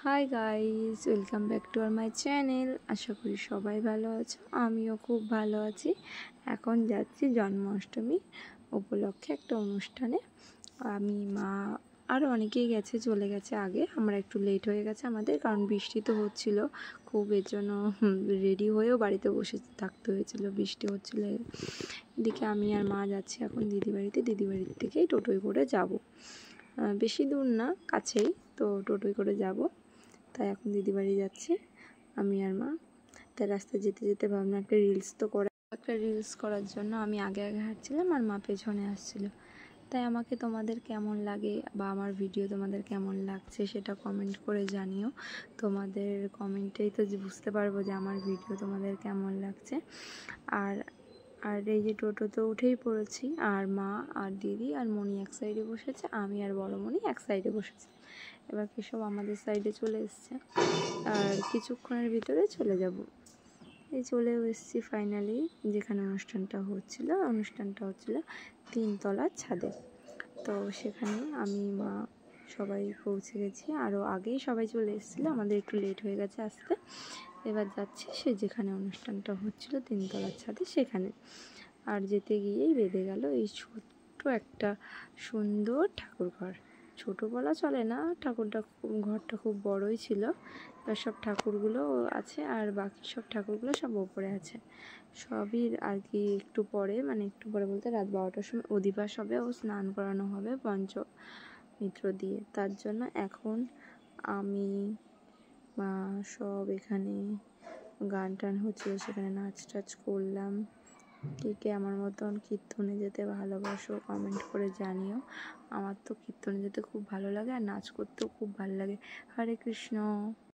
High guys, welcome back to our my channel. আশা করি সবাই ভালো আছো, আমিও খুব ভালো আছি। এখন যাচ্ছি জন্মাষ্টমী উপলক্ষে একটা অনুষ্ঠানে। আমি, মা, আরও অনেকেই গেছে, চলে গেছে আগে। আমরা একটু লেট হয়ে গেছে আমাদের, কারণ বৃষ্টি তো হচ্ছিল খুব, এর জন্য রেডি হয়েও বাড়িতে বসে থাকতে হয়েছিল, বৃষ্টি হচ্ছিলো। এদিকে আমি আর মা যাচ্ছি এখন দিদিবাড়ির থেকেই টোটোয় করে যাব। বেশি দূর না, কাছেই, তো টোটোয় করে যাব। তাই এখন দিদিবাড়ি যাচ্ছি আমি আর মা। তাই রাস্তায় যেতে যেতে ভাবলাম একটা রিলস করার জন্য আমি আগে আগে হাঁটছিলাম আর মা পেছনে আসছিল। তাই আমাকে তোমাদের কেমন লাগে বা আমার ভিডিও তোমাদের কেমন লাগছে সেটা কমেন্ট করে জানিও। তোমাদের কমেন্টেই তো বুঝতে পারবো যে আমার ভিডিও তোমাদের কেমন লাগছে। আর আর এই যে টোটোতে উঠেই পড়েছি, আর মা আর দিদি আর মণি এক সাইডে বসেছে, আমি আর বড় মণি এক সাইডে বসেছি। এবার কেশব আমাদের সাইডে চলে এসছে, আর কিছুক্ষণের ভিতরে চলে যাব। এই চলেও এসেছি ফাইনালি, যেখানে অনুষ্ঠানটা হচ্ছিল 3তলার ছাদে। তো সেখানে আমি, মা, সবাই পৌঁছে গেছি। আরও আগেই সবাই চলে এসেছিলো, আমাদের একটু লেট হয়ে গেছে আসতে। এবার যাচ্ছি সে যেখানে অনুষ্ঠানটা হচ্ছিল 3তলার ছাদে সেখানে। আর যেতে গিয়েই বেঁধে গেল এই ছোট্ট একটা সুন্দর ঠাকুর ঘর। ছোটো বলা চলে না, ঘরটা খুব বড়ই ছিল। এবার সব ঠাকুরগুলো আছে, আর বাকি সব ঠাকুরগুলো সব ওপরে আছে। সবই আর কি একটু পরে বলতে রাত 12টার সময় অধিবাস হবে ও স্নান করানো হবে পঞ্চমিত্র দিয়ে। তার জন্য এখন আমি, মা সব এখানে গান টান হচ্ছিল, সেখানে নাচ টাচ করলাম। কে আমার মতন কীর্তনে যেতে ভালোবাসো কমেন্ট করে জানিও। আমার তো কীর্তনে যেতে খুব ভালো লাগে, আর নাচ করতেও খুব ভালো লাগে। হরে কৃষ্ণ।